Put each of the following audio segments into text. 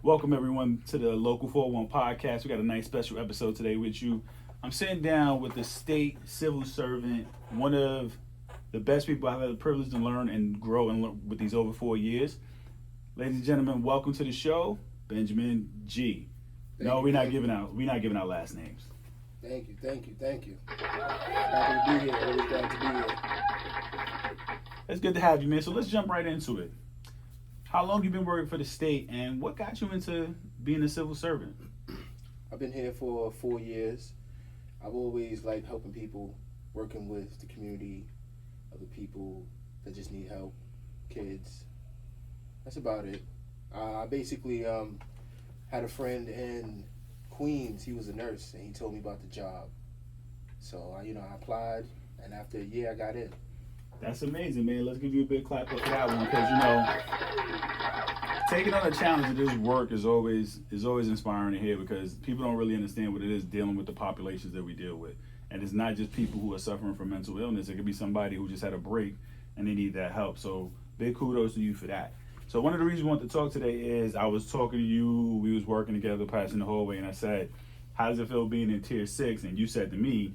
Welcome everyone to the Local 401 podcast. We got a nice special episode today with you. I'm sitting down with the state civil servant, one of the best people I've had the privilege to learn and grow and learn with these over 4 years. Ladies and gentlemen, welcome to the show, Benjamin G. We're not giving out last names. Thank you. Happy to be here. Always glad to be here. It's good to have you, man. So let's jump right into it. How long you been working for the state, and what got you into being a civil servant? I've been here for 4 years. I've always liked helping people, working with the community, other people that just need help, kids. That's about it. I basically had a friend in Queens. He was a nurse, and he told me about the job. So I applied, and after a year, I got in. That's amazing, man. Let's give you a big clap up for that one, because taking on a challenge of this work is always inspiring to hear, because people don't really understand what it is dealing with the populations that we deal with. And it's not just people who are suffering from mental illness. It could be somebody who just had a break and they need that help. So big kudos to you for that. So one of the reasons we want to talk today is I was talking to you, we was working together passing the hallway, and I said, how does it feel being in tier 6? And you said to me,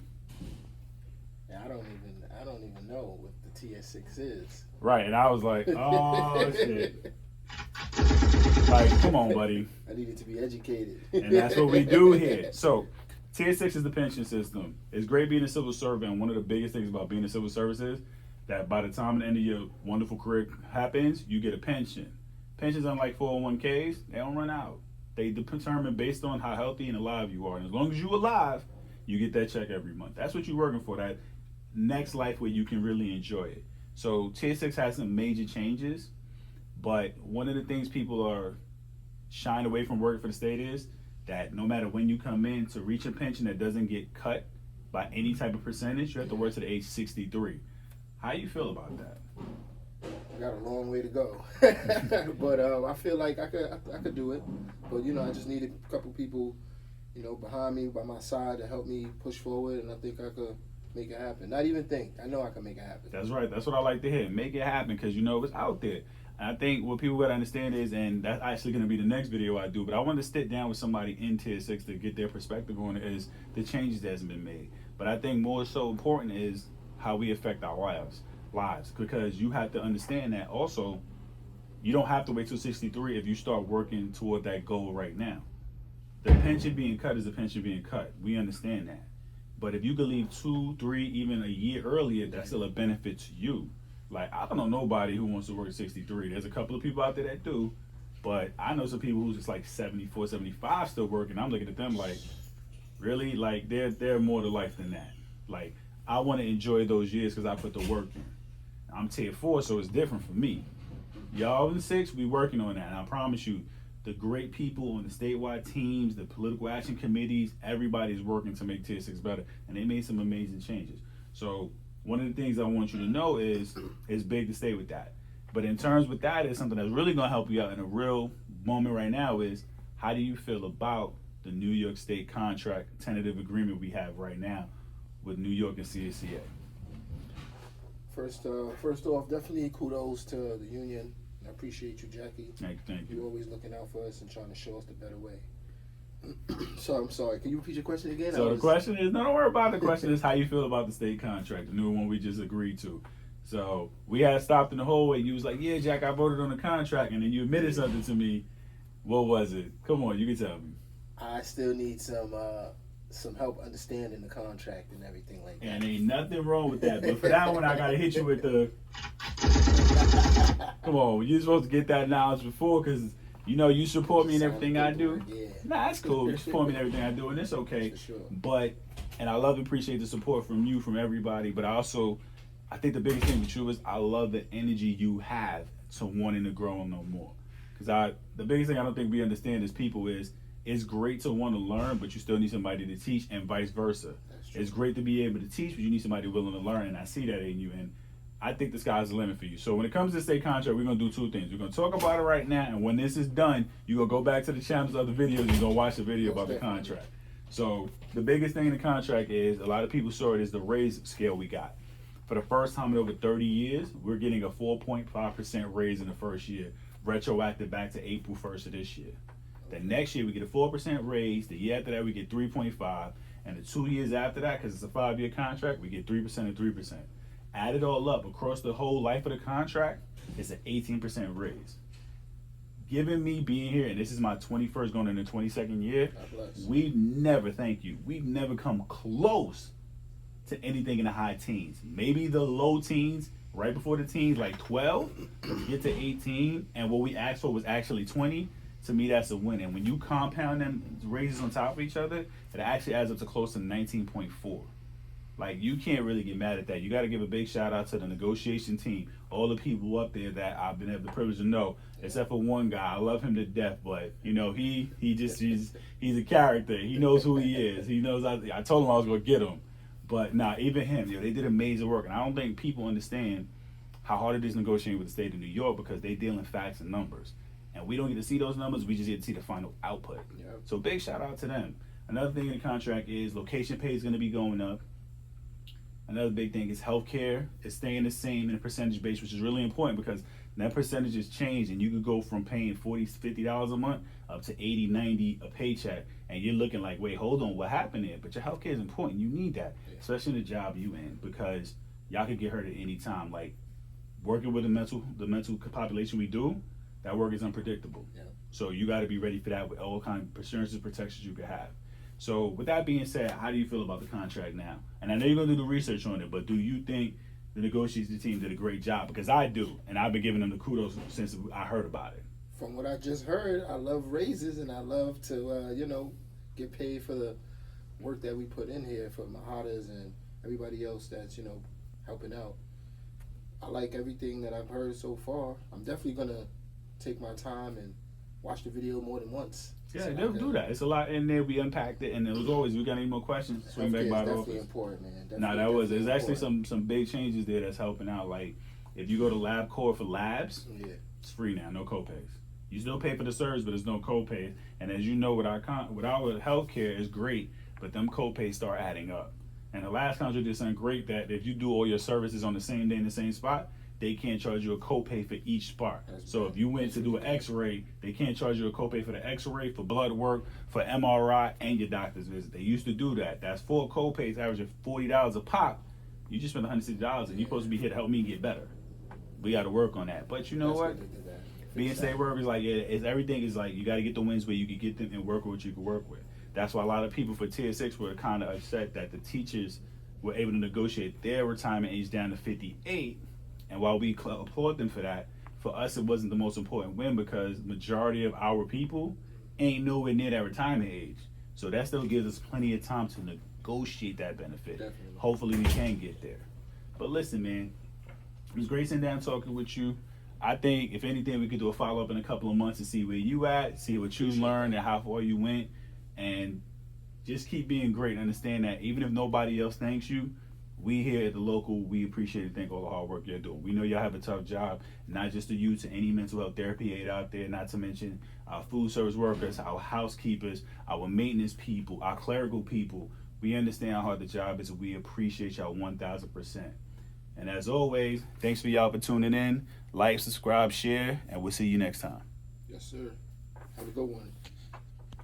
I don't even know what the tier 6 is. Right, and I was like, oh shit. Like, come on, buddy. I needed to be educated. And that's what we do here. So, tier 6 is the pension system. It's great being a civil servant. And one of the biggest things about being a civil service is that by the time the end of your wonderful career happens, you get a pension. Pensions, unlike 401ks, they don't run out. They determine based on how healthy and alive you are. And as long as you're alive, you get that check every month. That's what you're working for, that next life where you can really enjoy it. So tier 6 has some major changes, but one of the things people are shying away from working for the state is that no matter when you come in, to reach a pension that doesn't get cut by any type of percentage, you have to work to the age 63. How do you feel about that? I got a long way to go, but I feel like I could do it. But I just needed a couple people, behind me, by my side, to help me push forward, and I think I could make it happen. Not even think. I know I can make it happen. That's right. That's what I like to hear. Make it happen, because it's out there. And I think what people got to understand is, and that's actually going to be the next video I do, but I wanted to sit down with somebody in tier 6 to get their perspective on it, is the changes that has been made. But I think more so important is how we affect our lives, because you have to understand that also you don't have to wait till 63 if you start working toward that goal right now. The pension being cut is the pension being cut. We understand that. But if you could leave 2, 3, even a year earlier, that's still a benefit to you. Like, I don't know nobody who wants to work at 63. There's a couple of people out there that do, but I know some people who's just like 74, 75 still working. I'm looking at them like, really? Like, they're more to life than that. Like, I want to enjoy those years because I put the work in. I'm tier 4, so it's different for me. Y'all in 6, we working on that. And I promise you, the great people on the statewide teams, the political action committees, everybody's working to make tier 6 better. And they made some amazing changes. So one of the things I want you to know is it's big to stay with that. But in terms with that, is something that's really going to help you out in a real moment right now is, how do you feel about the New York State contract tentative agreement we have right now with New York and CSEa? First off, definitely kudos to the union. I appreciate you, Jackie. Thank you. You're always looking out for us and trying to show us the better way. So I'm sorry. Can you repeat your question again? So the question is, no, don't worry about the question. Is how you feel about the state contract, the new one we just agreed to. So we had stopped in the hallway. You was like, yeah, Jack, I voted on the contract. And then you admitted something to me. What was it? Come on, you can tell me. I still need some help understanding the contract and everything like that. And ain't nothing wrong with that. But for that one, I got to hit you with the... Come on, you're supposed to get that knowledge before, because you support me in everything I do. Yeah. Nah, that's cool. You support me in everything I do, and it's okay. For sure. But, and I love and appreciate the support from you, from everybody. But I think the biggest thing with you is I love the energy you have to wanting to grow and know more. Because the biggest thing I don't think we understand as people is, it's great to want to learn, but you still need somebody to teach, and vice versa. It's great to be able to teach, but you need somebody willing to learn, and I see that in you. And I think the sky's the limit for you. So when it comes to state contract, we're going to do 2 things. We're going to talk about it right now, and when this is done, you're going to go back to the channels of the videos and you're going to watch the video about the contract. So the biggest thing in the contract is, a lot of people saw it as the raise scale we got. For the first time in over 30 years, we're getting a 4.5% raise in the first year, retroactive back to April 1st of this year. The next year we get a 4% raise. The year after that we get 3.5, and the 2 years after that, because it's a 5-year contract, we get 3% and 3%. Add it all up across the whole life of the contract, it's an 18% raise. Given me being here, and this is my 21st going into 22nd year, we've never, thank you, we've never come close to anything in the high teens. Maybe the low teens, right before the teens, like 12, to get to 18, and what we asked for was actually 20. To me, that's a win. And when you compound them raises on top of each other, it actually adds up to close to 19.4. Like, you can't really get mad at that. You got to give a big shout out to the negotiation team, all the people up there that I've been having the privilege to know, except for one guy. I love him to death, but you know, he's a character. He knows who he is. He knows I told him I was gonna get him, but nah, even him, they did amazing work, and I don't think people understand how hard it is negotiating with the state of New York because they deal in facts and numbers, and we don't get to see those numbers. We just get to see the final output. Yep. So big shout out to them. Another thing in the contract is location pay is going to be going up. Another big thing is healthcare is staying the same in a percentage base, which is really important because that percentage has changed, and you could go from paying $40, $50 a month up to $80, $90 a paycheck, and you're looking like, wait, hold on, what happened there? But your healthcare is important. You need that, especially in the job you in, because y'all could get hurt at any time. Like working with the mental population we do, that work is unpredictable. Yeah. So you got to be ready for that with all kinds of assurances, protections you could have. So with that being said, how do you feel about the contract now? And I know you're going to do the research on it, but do you think the negotiation team did a great job? Because I do, and I've been giving them the kudos since I heard about it. From what I just heard, I love raises, and I love to, get paid for the work that we put in here for Mahadas and everybody else that's, helping out. I like everything that I've heard so far. I'm definitely going to take my time and watch the video more than once. Yeah, they'll do that. It's a lot in there. We unpacked it, and as always, we got any more questions, swing back by the office. Definitely important, man. There's actually some big changes there that's helping out. Like, if you go to LabCorp for labs, it's free now, no copays. You still pay for the service, but there's no copay. And as you know, with our healthcare is great, but them copays start adding up. And the last contract did something great that if you do all your services on the same day in the same spot, they can't charge you a copay for each spot. So if you went to do an X-ray, they can't charge you a copay for the X-ray, for blood work, for MRI, and your doctor's visit. They used to do that. That's 4 copays, averaging $40 a pop. You just spent $160, and you're supposed to be here to help me get better. We got to work on that. But you know what? Being state work is like, everything is like, you got to get the wins where you can get them and work with what you can work with. That's why a lot of people for Tier 6 were kind of upset that the teachers were able to negotiate their retirement age down to 58. And while we applaud them for that, for us it wasn't the most important win because majority of our people ain't nowhere near that retirement age. So that still gives us plenty of time to negotiate that benefit. Definitely. Hopefully we can get there. But listen, man, it was great sitting down talking with you. I think if anything we could do a follow-up in a couple of months to see where you at, see what you learned and how far you went, and just keep being great and understand that even if nobody else thanks you, we here at the local, we appreciate and thank all the hard work you're doing. We know y'all have a tough job, not just to you, to any mental health therapy aid out there, not to mention our food service workers, our housekeepers, our maintenance people, our clerical people. We understand how hard the job is, and we appreciate y'all 1,000%. And as always, thanks for y'all for tuning in. Like, subscribe, share, and we'll see you next time. Yes, sir. Have a good one.